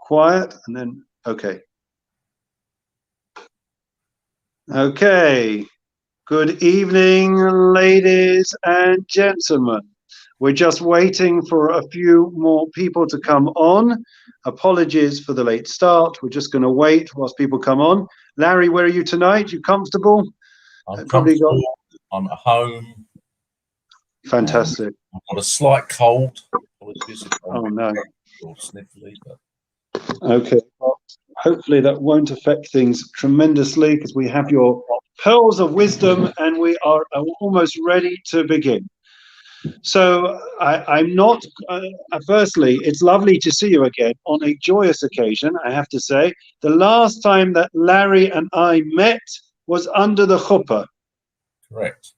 quiet, and then okay. Okay. Good evening, ladies and gentlemen. We're just waiting for a few more people to come on. Apologies for the late start. We're just going to wait whilst people come on. Larry, where are you tonight? You comfortable? I'm comfortable. I'm at home. Fantastic. I've got a slight cold. Oh no. Or sniffly, but... Okay. Well, hopefully that won't affect things tremendously because we have your pearls of wisdom and we are almost ready to begin. So I'm not, firstly, it's lovely to see you again on a joyous occasion, I have to say. The last time that Larry and I met was under the chuppah. Correct.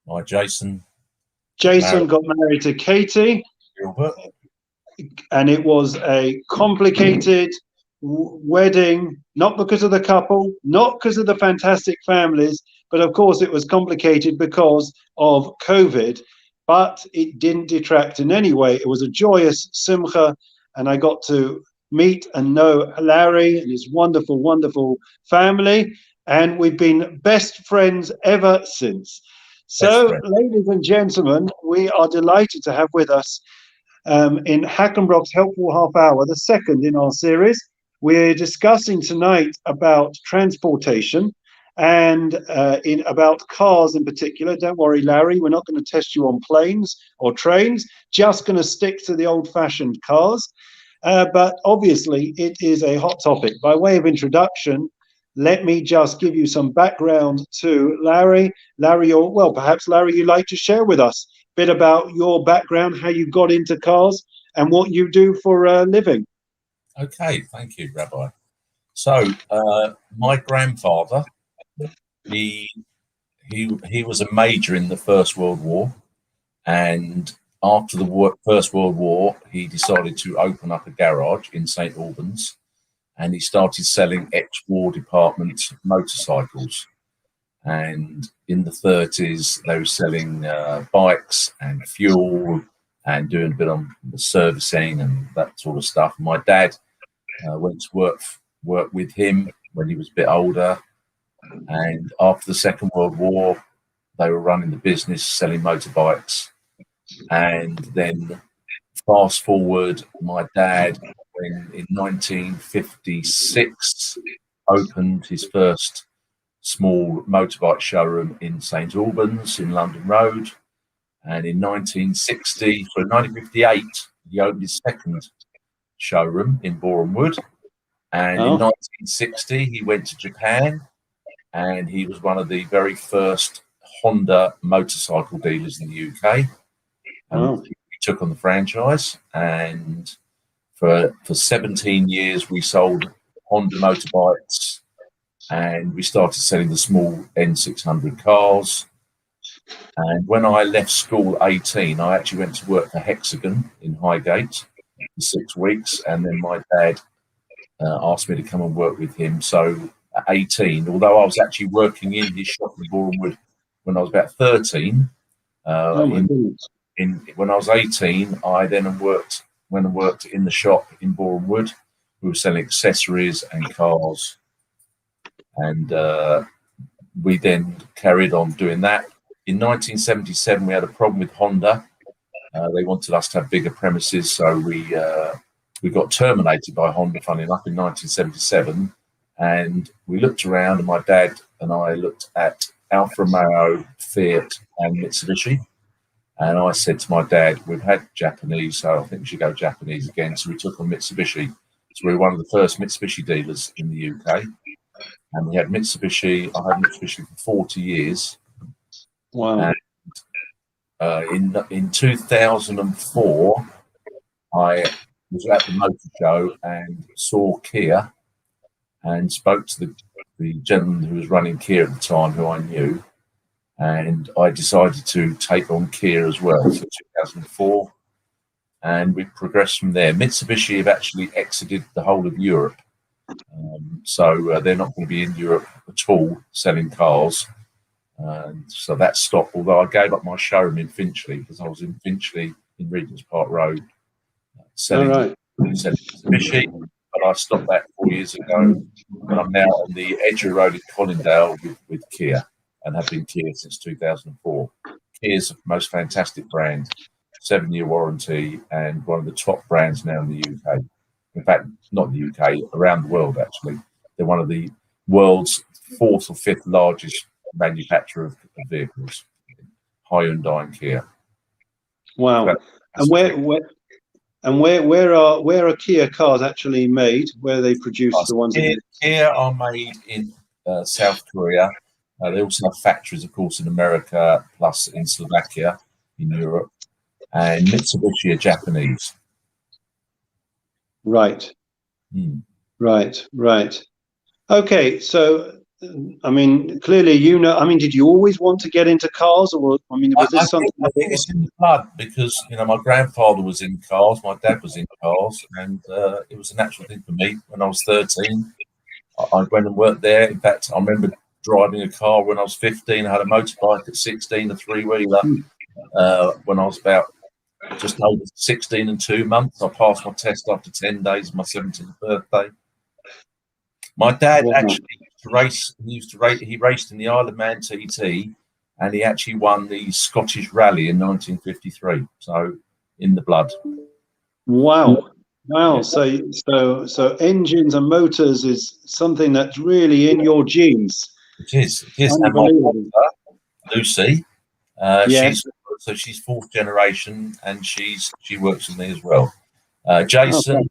My Jason got married to Katie. Gilbert. And it was a complicated wedding, not because of the couple, not because of the fantastic families, but of course it was complicated because of COVID. But it didn't detract in any way. It was a joyous simcha, and I got to meet and know Larry and his wonderful, wonderful family, and we've been best friends ever since. So, ladies and gentlemen, we are delighted to have with us in Hackenbroch's Helpful Half Hour, the second in our series. We're discussing tonight about transportation and about cars in particular. Don't worry, Larry, we're not going to test you on planes or trains, just going to stick to the old-fashioned cars. But obviously, it is a hot topic. By way of introduction, let me just give you some background to Larry. Larry, perhaps Larry, you'd like to share with us a bit about your background, how you got into cars, and what you do for a living. Okay, thank you, Rabbi. So, my grandfather, he was a major in the First World War, and after the First World War, he decided to open up a garage in St. Albans, and he started selling ex-war department motorcycles. And in the 30s, they were selling bikes and fuel and doing a bit on the servicing and that sort of stuff. My dad went to work with him when he was a bit older. And after the Second World War, they were running the business, selling motorbikes. And then fast forward, my dad, when in 1956, opened his first small motorbike showroom in St. Albans in London Road. And in 1958, he opened his second showroom in Boreham Wood. And in 1960, he went to Japan, and he was one of the very first Honda motorcycle dealers in the UK. And he took on the franchise, and for 17 years, we sold Honda motorbikes, and we started selling the small N600 cars. And when I left school at 18, I actually went to work for Hexagon in Highgate for 6 weeks. And then my dad asked me to come and work with him. So at 18, although I was actually working in his shop in Boreham Wood when I was about 13, when I was 18, I then went and worked in the shop in Boreham Wood. We were selling accessories and cars. And we then carried on doing that. In 1977, we had a problem with Honda. They wanted us to have bigger premises, so we got terminated by Honda, funny enough, in 1977. And we looked around, and my dad and I looked at Alfa Romeo, Fiat, and Mitsubishi. And I said to my dad, we've had Japanese, so I think we should go Japanese again. So we took on Mitsubishi. So we were one of the first Mitsubishi dealers in the UK. And we had Mitsubishi. I had Mitsubishi for 40 years. Wow. And in 2004, I was at the motor show and saw Kia and spoke to the gentleman who was running Kia at the time, who I knew. And I decided to take on Kia as well for 2004. And we progressed from there. Mitsubishi have actually exited the whole of Europe. So they're not going to be in Europe at all selling cars. So that stopped, although I gave up my showroom in Finchley because I was in Finchley in Regent's Park Road selling said Mitsubishi, but I stopped that 4 years ago. But I'm now on the Edgware Road in Colindale with Kia, and have been Kia since 2004. Kia is the most fantastic brand, 7-year warranty, and one of the top brands now in the UK. In fact, not the UK, around the world actually. They're one of the world's 4th or 5th largest manufacturer of vehicles, Hyundai and Kia. Wow. And where are Kia cars actually made? Where are they produced? The ones Kia are made in South Korea. They also have factories, of course, in America, plus in Slovakia, in Europe, and Mitsubishi are Japanese. Right. Hmm. Right. Okay, so I mean, clearly, I mean, did you always want to get into cars, or I mean, was this something? I think it's in the blood because my grandfather was in cars, my dad was in cars, and it was a natural thing for me. When I was 13, I went and worked there. In fact, I remember driving a car when I was 15. I had a motorbike at 16, a 3-wheeler. When I was about just over 16 and 2 months, I passed my test after 10 days, my 17th birthday. My dad actually used to race. He raced in the Isle of Man TT, and he actually won the Scottish Rally in 1953. So, in the blood. Wow. Yeah. So engines and motors is something that's really in your genes. It is. And my daughter, Lucy, she's 4th generation, and she works with me as well. Jason,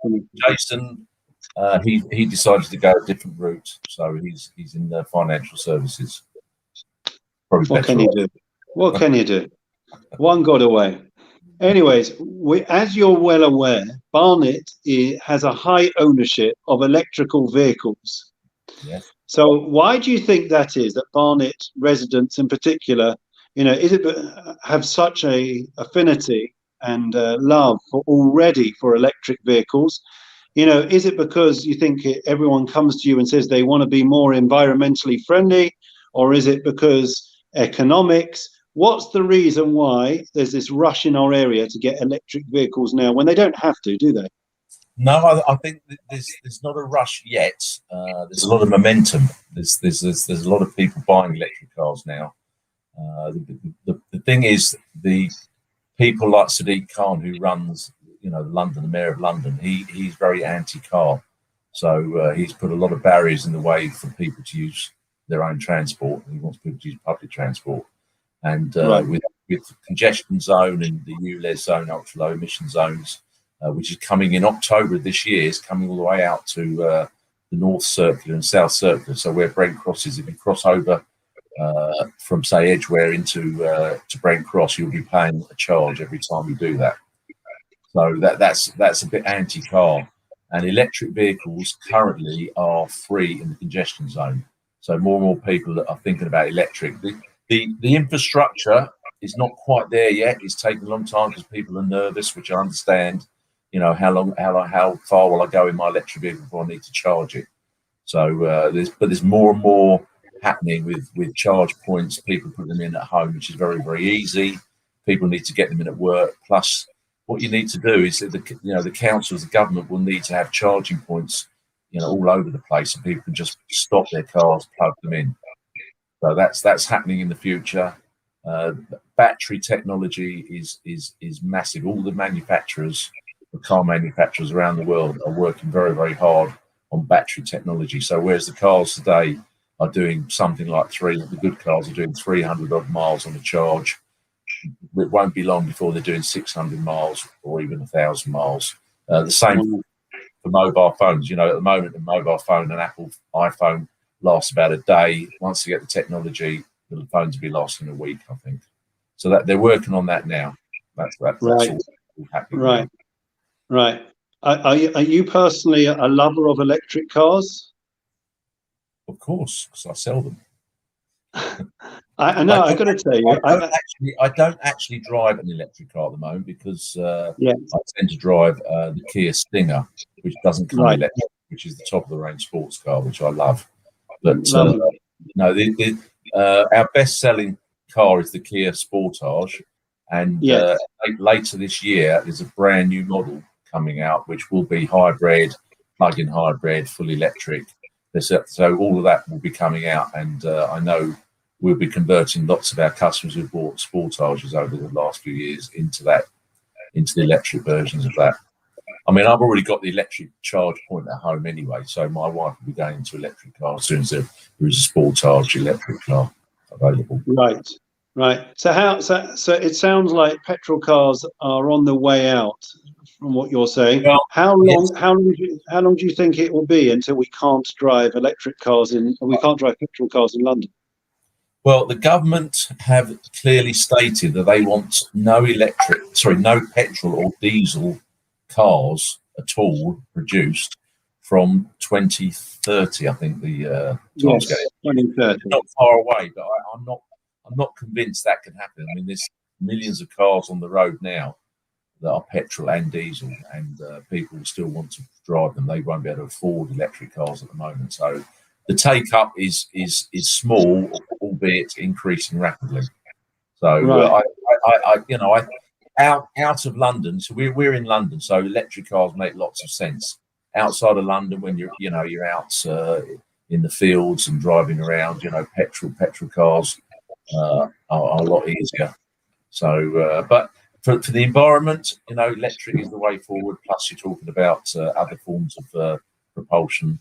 he decided to go a different route, so he's in the financial services. What can you do? What can you do? One got away. Anyways, as you're well aware, Barnet has a high ownership of electrical vehicles. Yes. So why do you think that is? That Barnet residents, in particular, have such a affinity and love for electric vehicles? Is it because you think everyone comes to you and says they want to be more environmentally friendly, or is it because economics? What's the reason why there's this rush in our area to get electric vehicles now when they don't have to, do they? No, I think there's not a rush yet. There's a lot of momentum. There's a lot of people buying electric cars now. The thing is, the people like Sadiq Khan, who runs, the mayor of London, he's very anti-car. So he's put a lot of barriers in the way for people to use their own transport. He wants people to use public transport. And with the congestion zone and the ULEZ zone, ultra low emission zones, which is coming in October of this year, is coming all the way out to the North Circular and South Circular. So where Brent crosses, if you cross over from, say, Edgware into to Brent Cross, you'll be paying a charge every time you do that. So that's a bit anti-car. And electric vehicles currently are free in the congestion zone. So more and more people are thinking about electric. The infrastructure is not quite there yet. It's taking a long time because people are nervous, which I understand. How far will I go in my electric vehicle before I need to charge it? So there's more and more happening with charge points. People put them in at home, which is very, very easy. People need to get them in at work. Plus, what you need to do is that the councils, the government will need to have charging points, all over the place, so people can just stop their cars, plug them in. So that's happening in the future. Battery technology is massive. All the manufacturers, the car manufacturers around the world, are working very, very hard on battery technology. So whereas the cars today are doing something like the good cars are doing 300 odd miles on a charge, it won't be long before they're doing 600 miles or even 1,000 miles. The same for mobile phones. At the moment, a mobile phone, an Apple iPhone, lasts about a day. Once they get the technology, the phones will be lost in a week, I think. So that they're working on that now. That's right. All happening. Right. Are you personally a lover of electric cars? Of course, because I sell them. I know. I got to tell you, I don't actually drive an electric car at the moment because I tend to drive the Kia Stinger, which doesn't come electric, which is the top of the range sports car, which I love. But our best-selling car is the Kia Sportage, and later this year there's a brand new model coming out, which will be hybrid, plug-in hybrid, full electric. So all of that will be coming out, and I know we'll be converting lots of our customers who've bought Sportages over the last few years into the electric versions of that. I mean, I've already got the electric charge point at home anyway, so my wife will be going into electric cars as soon as there is a Sportage electric car available. Right. So it sounds like petrol cars are on the way out, from what you're saying. Well, how long do you think it will be until we can't drive petrol cars in London? Well, the government have clearly stated that they want no petrol or diesel cars at all produced from 2030. I think the yes, 2030. Not far away, but I'm not convinced that can happen. I mean, there's millions of cars on the road now that are petrol and diesel, and people still want to drive them. They won't be able to afford electric cars at the moment. So the take up is small, albeit increasing rapidly. So right. Out of London. So we're in London, so electric cars make lots of sense. Outside of London, when you're out in the fields and driving around, petrol cars are a lot easier. So, but for the environment, electric is the way forward. Plus, you're talking about other forms of propulsion.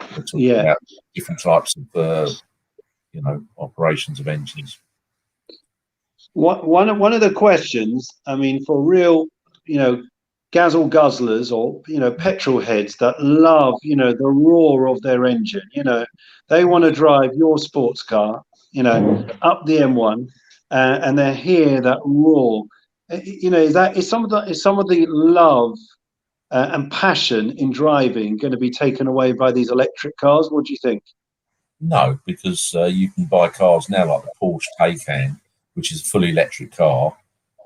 We're talking about different types of operations of engines. One of the questions, I mean, for real, gazzle guzzlers or petrol heads that love the roar of their engine, they want to drive your sports car, up the M1, and they hear that roar. Is some of the love and passion in driving going to be taken away by these electric cars? What do you think? No, because you can buy cars now like the Porsche Taycan, which is a fully electric car,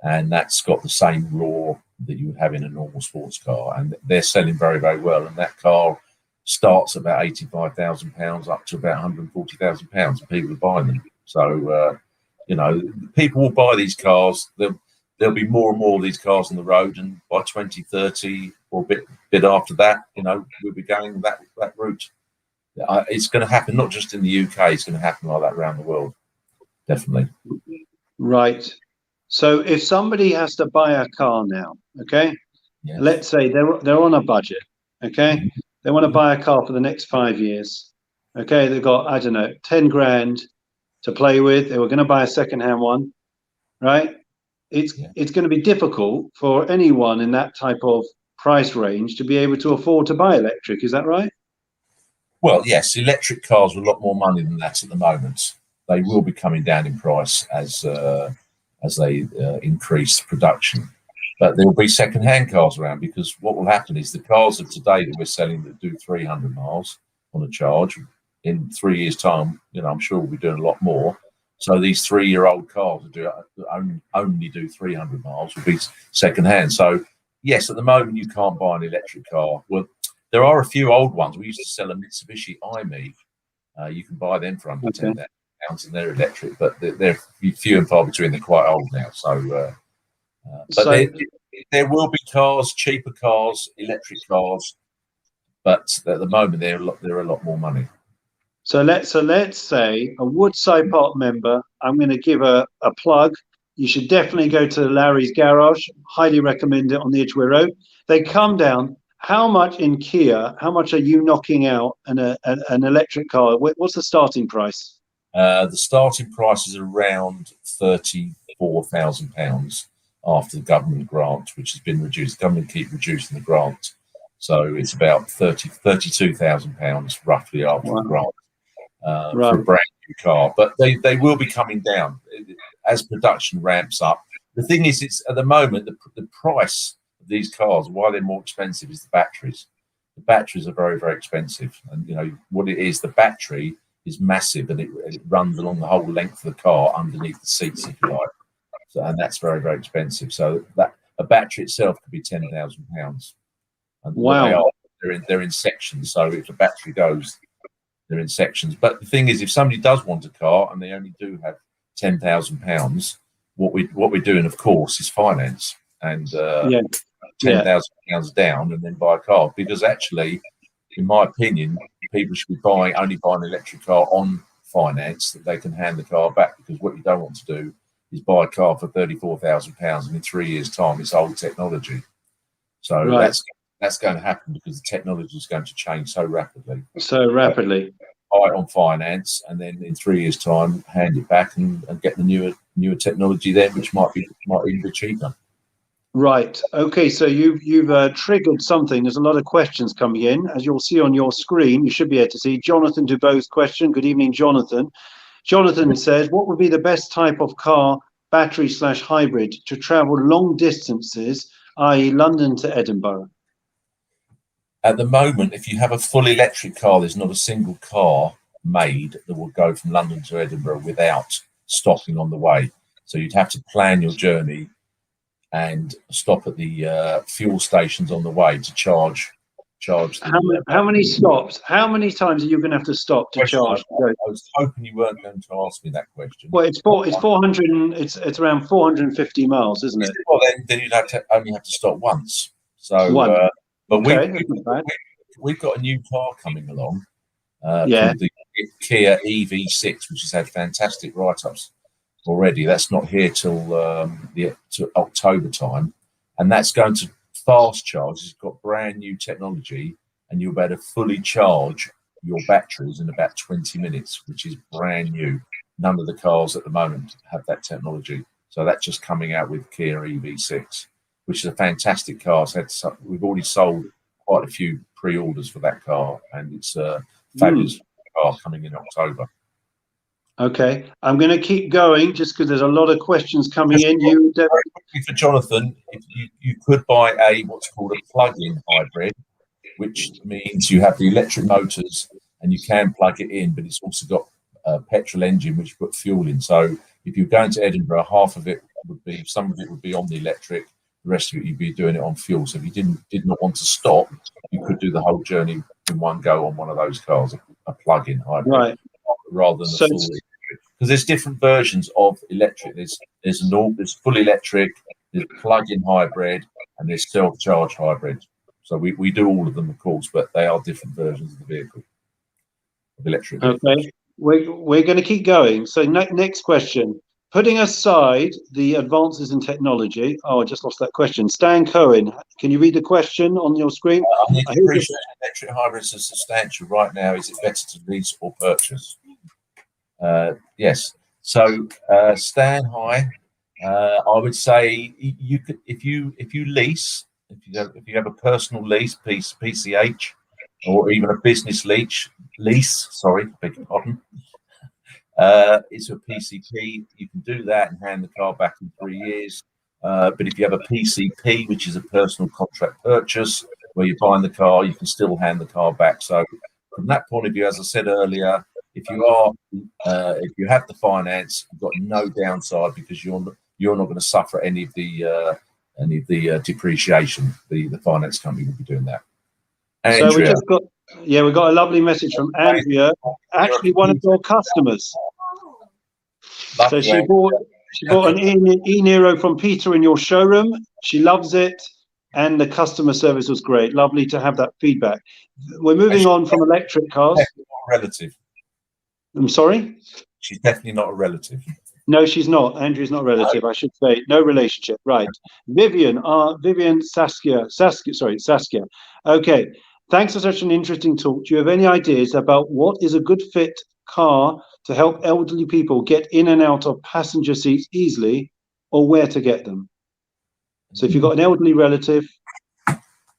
and that's got the same roar that you would have in a normal sports car, and they're selling very, very well. And that car starts about £85,000 up to about £140,000, and people are buying them. So people will buy these cars. There'll be more and more of these cars on the road, and by 2030 or a bit after that, we'll be going that route. It's going to happen not just in the UK; it's going to happen like that around the world, definitely. Right. So if somebody has to buy a car now, okay, let's say they're on a budget, okay, they want to buy a car for the next 5 years, okay, they've got, I don't know, 10 grand to play with. They were going to buy a second-hand one, right? It's going to be difficult for anyone in that type of price range to be able to afford to buy electric. Is that right? Well, yes, electric cars are a lot more money than that at the moment. They will be coming down in price as they increase production. But there will be second-hand cars around, because what will happen is the cars of today that we're selling that do 300 miles on a charge, in 3 years' time, I'm sure we'll be doing a lot more. So these 3-year-old cars that only do 300 miles will be second-hand. So, yes, at the moment you can't buy an electric car. Well, there are a few old ones. We used to sell a Mitsubishi i-Me. You can buy them for under £10,000, and they're electric, but they're few and far between. They're quite old now. So, there will be cars, cheaper cars, electric cars, but at the moment they're a lot more money. So let's say a Woodside Park member. I'm going to give a plug. You should definitely go to Larry's Garage. Highly recommend it on the Edgware Road. They come down. How much in Kia? How much are you knocking out an electric car? What's the starting price? The starting price is around £34,000 after the government grant, which has been reduced. The government keep reducing the grant, so it's about £32,000 roughly after the grant for a brand new car. But they will be coming down as production ramps up. The thing is, it's at the moment the price of these cars, why they're more expensive, is the batteries. The batteries are very, very expensive, and what it is, the battery is massive, and it runs along the whole length of the car underneath the seats, if you like. So, and that's very, very expensive. So that a battery itself could be £10,000. And wow! They're in sections. So if the battery goes, they're in sections. But the thing is, if somebody does want a car and they only do have £10,000, what we're doing, of course, is finance. And Yeah. £10,000 down and then buy a car, because actually, in my opinion, people should be only buying an electric car on finance that they can hand the car back, because what you don't want to do is buy a car for £34,000 and in 3 years' time it's old technology. So Right. that's going to happen because the technology is going to change so rapidly. So rapidly. Buy it on finance, and then in 3 years' time, hand it back and get the newer technology then, which might even be cheaper. Right. Okay. So you've triggered something. There's a lot of questions coming in, as you'll see on your screen. You should be able to see Jonathan Dubow's question. Good evening, Jonathan. Jonathan says, what would be the best type of car, battery/hybrid, to travel long distances, i.e., London to Edinburgh? At the moment, if you have a full electric car, there's not a single car made that will go from London to Edinburgh without stopping on the way. So you'd have to plan your journey and stop at the fuel stations on the way to charge. How many stops? How many times are you going to have to stop to charge? I was hoping you weren't going to ask me that question. Well, it's 400. It's around 450 miles, isn't it? Well, then you'd only have to stop once. So, One. but Okay, we've got a new car coming along yeah. called the Kia EV6, which has had fantastic write-ups already. That's not here till October time, and that's going to fast charge. It's got brand new technology, and you'll be able to fully charge your batteries in about 20 minutes, which is brand new. None of the cars at the moment have that technology. So that's just coming out with Kia EV6, which is a fantastic car. We've already sold quite a few pre-orders for that car, and it's a fabulous car coming in October. Okay, I'm going to keep going just because there's a lot of questions coming in. For Jonathan, if you could buy what's called a plug-in hybrid, which means you have the electric motors and you can plug it in, but it's also got a petrol engine which you put fuel in. So if you're going to Edinburgh, some of it would be on the electric, the rest of it you'd be doing it on fuel. So if you did not want to stop, you could do the whole journey in one go on one of those cars, a plug-in hybrid, right, rather than a full electric. Because there's different versions of electric. There's full electric, there's plug-in hybrid, and there's self-charge hybrid. So we do all of them, of course, but they are different versions of the vehicle, of electric vehicles. Okay, we're going to keep going. So next question. Putting aside the advances in technology, I just lost that question. Stan Cohen, can you read the question on your screen? I need to appreciate electric hybrids are substantial right now. Is it better to lease or purchase? Yes. So Stan, hi. I would say you could if you lease, if you have a personal lease, PCH, or even a business lease. Sorry, beg your pardon. It's a PCP. You can do that and hand the car back in 3 years. But if you have a PCP, which is a personal contract purchase, where you're buying the car, you can still hand the car back. So from that point of view, as I said earlier, if you have the finance, you've got no downside because you're not going to suffer any of the depreciation. The finance company will be doing that. Andrea. So we got a lovely message from Andrea, actually one of your customers. So she bought an e-Niro from Peter in your showroom. She loves it, and the customer service was great. Lovely to have that feedback. We're moving on from electric cars. Relative. I'm sorry? She's definitely not a relative. No, she's not. Andrew's not a relative, I should say. No relationship. Right. Vivian Saskia. Okay. Thanks for such an interesting talk. Do you have any ideas about what is a good fit car to help elderly people get in and out of passenger seats easily, or where to get them? So if you've got an elderly relative,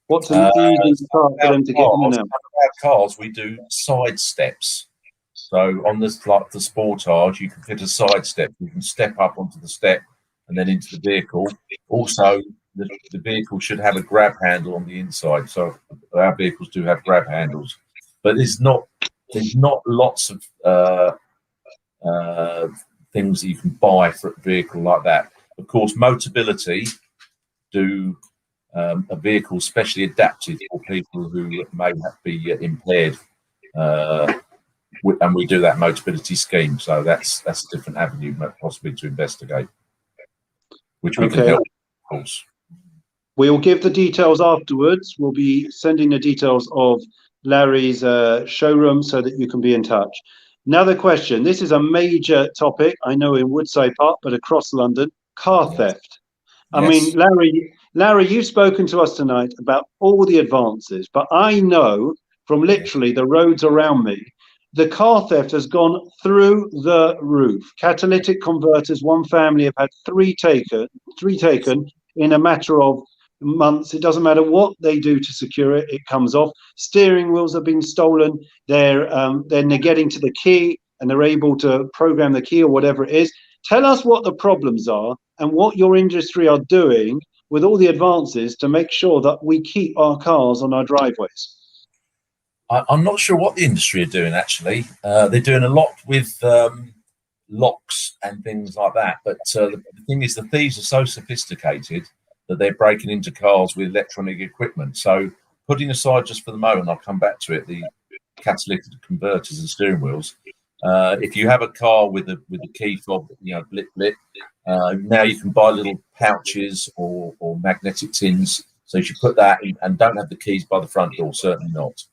what's an easy car for them to get in and out? Our cars, we do side steps. So on this, like the Sportage, you can fit a side step. You can step up onto the step and then into the vehicle. Also, the vehicle should have a grab handle on the inside. So our vehicles do have grab handles, but there's not lots of things that you can buy for a vehicle like that. Of course, Motability do a vehicle specially adapted for people who may be impaired. And we do that Motability scheme, so that's a different avenue possibly to investigate, which we can help, of course. We'll give the details afterwards. We'll be sending the details of Larry's showroom so that you can be in touch. Another question. This is a major topic, I know, in Woodside Park, but across London, car theft. I mean, Larry, you've spoken to us tonight about all the advances, but I know from literally the roads around me, the car theft has gone through the roof. Catalytic converters, one family have had three taken in a matter of months. It doesn't matter what they do to secure it, it comes off. Steering wheels have been stolen. They're getting to the key and they're able to program the key or whatever it is. Tell us what the problems are and what your industry are doing with all the advances to make sure that we keep our cars on our driveways. I'm not sure what the industry are doing, actually. They're doing a lot with locks and things like that. But the thing is, the thieves are so sophisticated that they're breaking into cars with electronic equipment. So putting aside just for the moment, I'll come back to it, the catalytic converters and steering wheels. If you have a car with a key fob, blip, now you can buy little pouches or magnetic tins. So you should put that in, and don't have the keys by the front door, certainly not.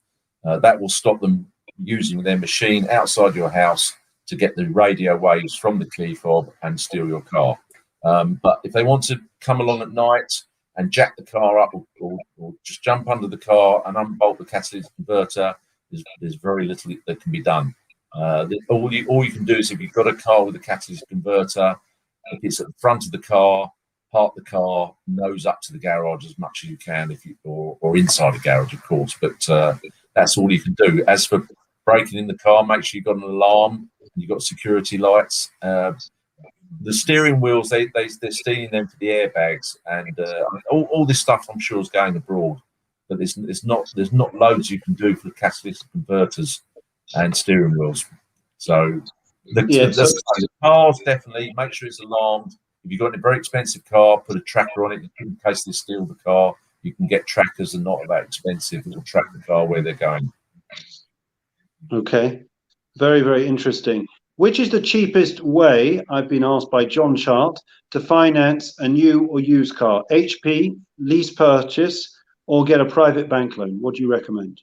That will stop them using their machine outside your house to get the radio waves from the key fob and steal your car. But if they want to come along at night and jack the car up or just jump under the car and unbolt the catalytic converter, there's very little that can be done. All you can do is, if you've got a car with a catalytic converter, if it's at the front of the car, park the car nose up to the garage as much as you can, or inside the garage, of course. But that's all you can do. As for breaking in the car, make sure you've got an alarm and you've got security lights. The steering wheels, they're stealing them for the airbags, and all this stuff I'm sure is going abroad. But there's not loads you can do for the catalytic converters and steering wheels. So the cars, definitely make sure it's alarmed. If you've got a very expensive car, put a tracker on it in case they steal the car. You can get trackers and not that expensive. It will track the car where they're going. Okay. Very, very interesting. Which is the cheapest way, I've been asked by John Chart, to finance a new or used car? HP, lease purchase, or get a private bank loan? What do you recommend?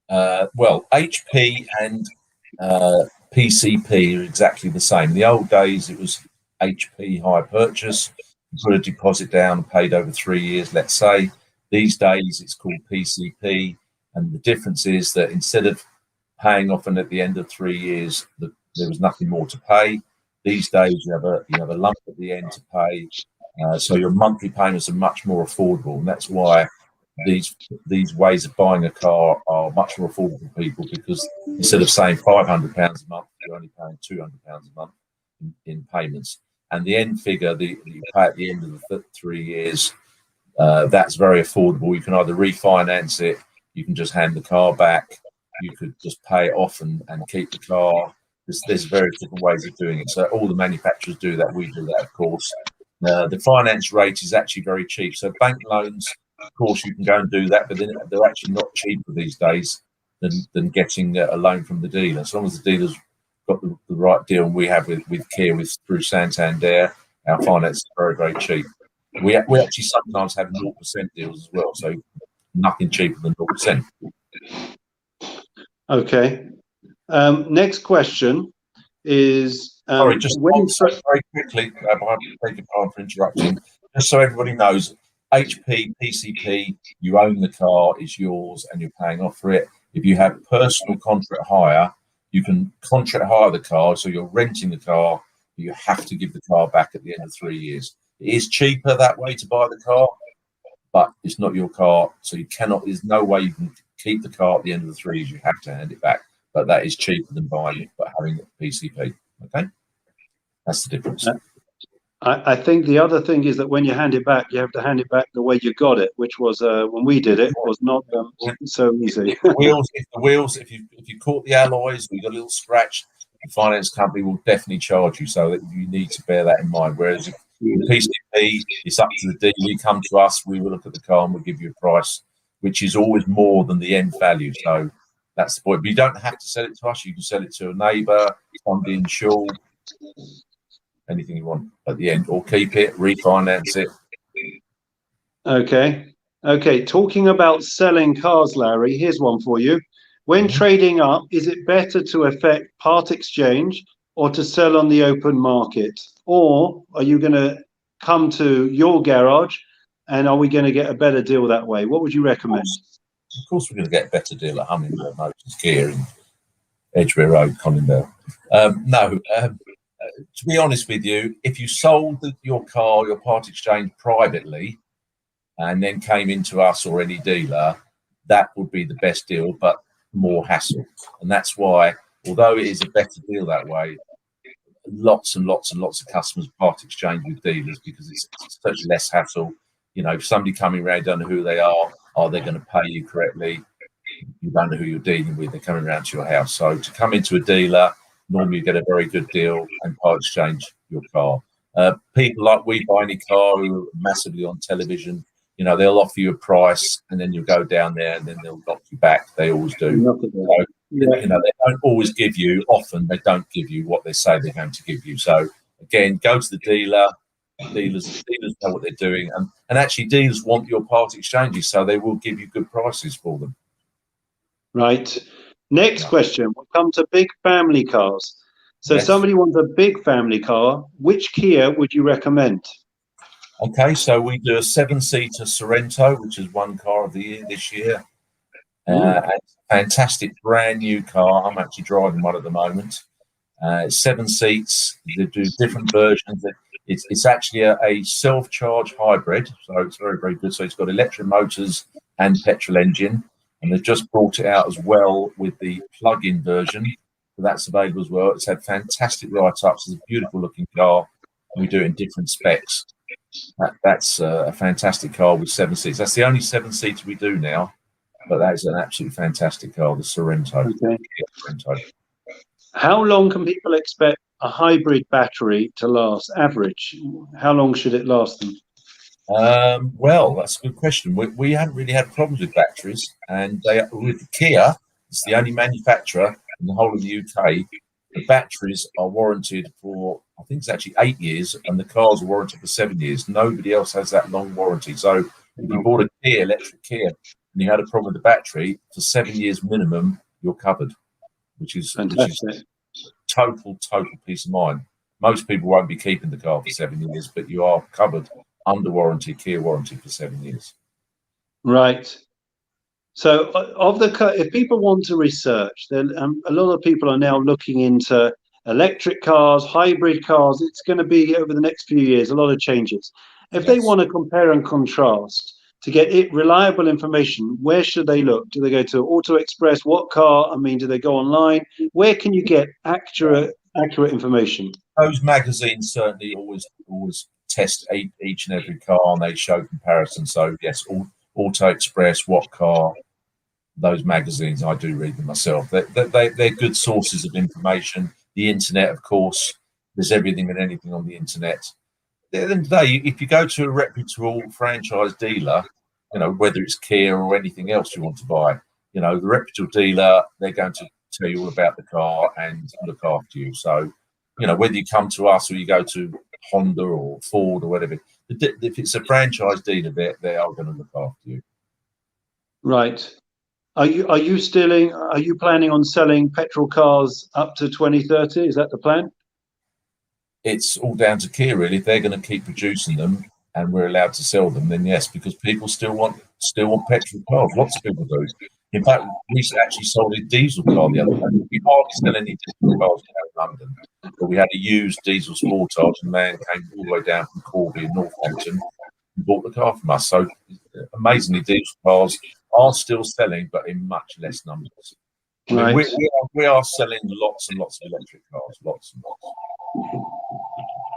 Well, HP and PCP are exactly the same. In the old days, it was HP hire purchase. You put a deposit down and paid over 3 years, let's say. These days, it's called PCP. And the difference is that instead of paying off and at the end of 3 years, there was nothing more to pay. These days, you have a lump at the end to pay. So your monthly payments are much more affordable. And that's why these ways of buying a car are much more affordable for people, because instead of saying £500 a month, you're only paying £200 a month in payments. And the end figure that you pay at the end of the 3 years, that's very affordable. You can either refinance it, you can just hand the car back, you could just pay it off and keep the car. There's various different ways of doing it. So all the manufacturers do that. We do that, of course. The finance rate is actually very cheap. So bank loans, of course, you can go and do that, but then they're actually not cheaper these days than getting a loan from the dealer. As long as the dealer's got the right deal, and we have with Kia through Santander, our finance is very, very cheap. We actually sometimes have 0% deals as well, so nothing cheaper than 0%. Okay. Next question is... Sorry, just very quickly, I beg your pardon for interrupting. Just so everybody knows, HP, PCP, you own the car, it's yours, and you're paying off for it. If you have personal contract hire, you can contract hire the car, so you're renting the car, but you have to give the car back at the end of 3 years. It is cheaper that way to buy the car, but it's not your car, so you cannot. There's no way you can keep the car at the end of the 3 years. You have to hand it back, but that is cheaper than buying it, but having it PCP. Okay, that's the difference. I think the other thing is that when you hand it back, you have to hand it back the way you got it, which was when we did it was not so easy. If you caught the alloys, we got a little scratch, the finance company will definitely charge you. So that you need to bear that in mind. Whereas if PCP, it's up to the dealer. You come to us, we will look at the car and we'll give you a price, which is always more than the end value. So that's the point. But you don't have to sell it to us. You can sell it to a neighbour, somebody insured, anything you want at the end, or keep it, refinance it. Okay. Okay. Talking about selling cars, Larry, here's one for you. When Mhm. trading up, is it better to effect part exchange or to sell on the open market? Or are you going to come to your garage and are we going to get a better deal that way? What would you Of recommend? course, of course, we're going to get a better deal at Hummingbird Motors Kia in Edgware Road, Colindale. No, to be honest with you, if you sold your car, your part exchange privately, and then came into us or any dealer, that would be the best deal, but more hassle. And that's why, although it is a better deal that way, lots and lots and lots of customers part exchange with dealers because it's such less hassle. You know, if somebody coming around, don't know who they are they going to pay you correctly? You don't know who you're dealing with. They're coming around to your house. So to come into a dealer, normally you get a very good deal and part exchange your car. People like We Buy Any Car who are massively on television, you know, they'll offer you a price and then you go down there and then they'll knock you back. They always do. Not at all. So, Yeah. you know, they don't always give you, often they don't give you what they say they're going to give you. So again, go to the dealer. Dealers know what they're doing. And actually dealers want your part exchanges, so they will give you good prices for them. Right. Next Yeah. question. We'll come to big family cars. So Yes. somebody wants a big family car. Which Kia would you recommend? Okay, so we do a seven-seater Sorrento, which is one car of the year this year. Mm, And fantastic brand new car. I'm actually driving one at the moment. Seven seats. They do different versions. It's actually a self-charge hybrid, so it's very, very good. So it's got electric motors and petrol engine, and they've just brought it out as well with the plug-in version. So that's available as well. It's had fantastic write-ups. It's a beautiful looking car, and we do it in different specs. That's a fantastic car with seven seats. That's the only seven seats we do now, but that is an absolutely fantastic car, the Sorrento. okay. Sorrento. How long can people expect a hybrid battery to last? Average. How long should it last them? Well, that's a good question. We haven't really had problems with batteries, and they with Kia, it's the only manufacturer in the whole of the UK. The batteries are warranted for, I think it's actually 8 years, and the cars are warranted for 7 years. Nobody else has that long warranty. So if you bought a Kia, electric Kia, and you had a problem with the battery, for 7 years minimum, you're covered, which is Fantastic. total peace of mind. Most people won't be keeping the car for 7 years, but you are covered under warranty, Kia warranty for 7 years. Right. So, if people want to research, then a lot of people are now looking into electric cars, hybrid cars. It's going to be over the next few years a lot of changes. If they Yes. want to compare and contrast to get reliable information, where should they look? Do they go to Auto Express? What car? I mean, do they go online? Where can you get accurate information? Those magazines certainly always test each and every car and they show comparison. So yes, Auto Express, What Car, those magazines, I do read them myself. They're good sources of information. The internet, of course, there's everything and anything on the internet. At the end of the day, if you go to a reputable franchise dealer, you know, whether it's Kia or anything else you want to buy, you know, the reputable dealer, they're going to tell you all about the car and look after you. So, you know, whether you come to us or you go to Honda or Ford or whatever, if it's a franchise dealer, they are going to look after you. Right. Are you planning on selling petrol cars up to 2030? Is that the plan? It's all down to Kia, really. If they're going to keep producing them and we're allowed to sell them, then yes, because people still want petrol cars. Lots of people do. In fact, we actually sold a diesel car the other day. We hardly sell any diesel cars now in London, but we had a used diesel Sportage, and the man came all the way down from Corby in Northampton and bought the car from us. So amazingly, diesel cars are still selling, but in much less numbers. I mean, Right. we are selling lots and lots of electric cars, lots and lots.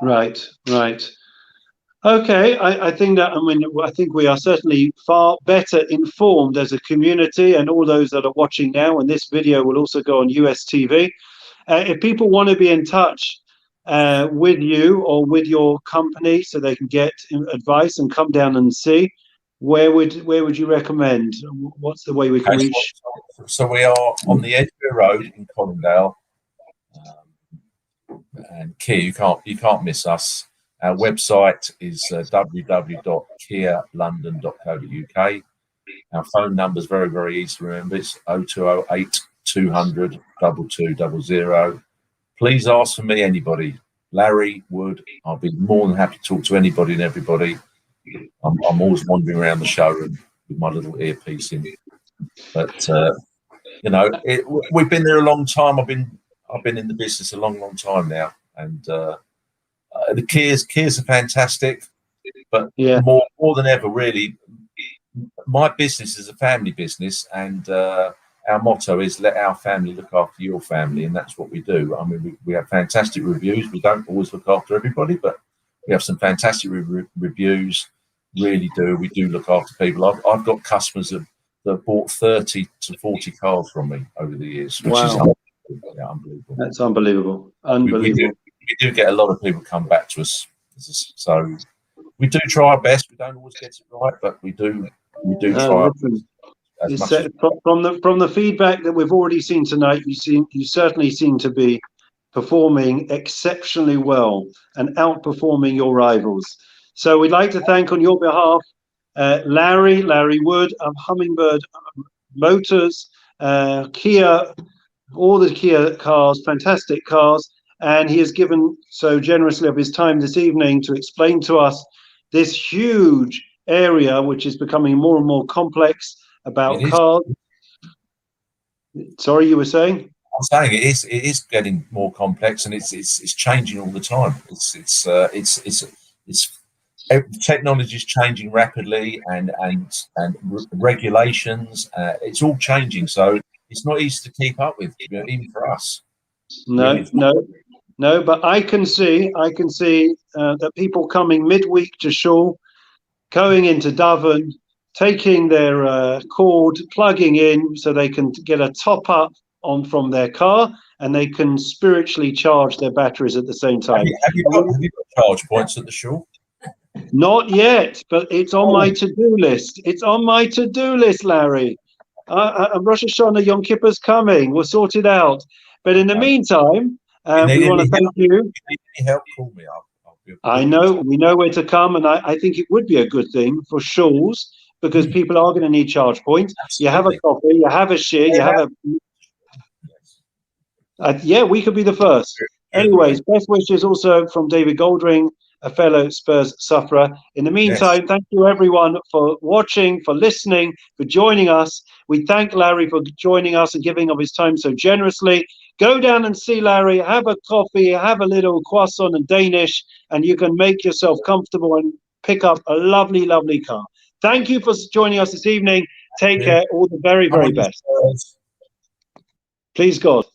Right. Right. Okay, I think we are certainly far better informed as a community, and all those that are watching now, and this video will also go on US TV. If people want to be in touch with you or with your company, so they can get advice and come down and see, where would you recommend? What's the way we can Okay, reach? so we are on the Edgware Road in Colindale, and Kia, you can't miss us. Our website is www.kialondon.co.uk. Our phone number is very, very easy to remember. It's 0208 200 2200. Please ask for me, anybody. Larry, Wood. I'll be more than happy to talk to anybody and everybody. I'm always wandering around the showroom with my little earpiece in. But you know, we've been there a long time. I've been in the business a long, long time now, and the Kias are fantastic. But Yeah. more than ever, really, my business is a family business, and our motto is let our family look after your family, and that's what we do. I mean, we have fantastic reviews. We don't always look after everybody, but we have some fantastic reviews. Really do. We do look after people. I've got customers that bought 30 to 40 cars from me over the years, which is unbelievable. Yeah, unbelievable. That's unbelievable. Unbelievable. We do get a lot of people come back to us, so we do try our best. We don't always get it right, but we do try. From the feedback that we've already seen tonight, you certainly seem to be performing exceptionally well and outperforming your rivals. So we'd like to thank on your behalf Larry Wood of Hummingbird Motors, Kia, all the Kia cars, fantastic cars, and he has given so generously of his time this evening to explain to us this huge area which is becoming more and more complex about cars. Sorry, you were saying? I'm saying it is getting more complex, and it's changing all the time. Technology is changing rapidly, and regulations. It's all changing, so it's not easy to keep up with, even for us. No. But I can see that people coming midweek to Shul, going into Devon, taking their cord, plugging in, so they can get a top up on from their car, and they can spiritually charge their batteries at the same time. Have you got charge points at the Shul? Not yet, but it's on my to-do list. It's on my to-do list, Larry. Rosh Hashanah, Yom Kippur's coming. We'll sort it out. But in the meantime, we want to thank you. If you need any help, call me up. I know, we know where to come, and I think it would be a good thing for shuls, because people are going to need charge points. Absolutely. You have a coffee, you have a share, you have a... yeah, we could be the first. Anyways, best wishes also from David Goldring, a fellow Spurs sufferer. In the meantime, thank you everyone for watching, for listening, for joining us. We thank Larry for joining us and giving of his time so generously. Go down and see Larry, have a coffee, have a little croissant and Danish, and you can make yourself comfortable and pick up a lovely, lovely car. Thank you for joining us this evening. Take care. All the very, very best. Please God.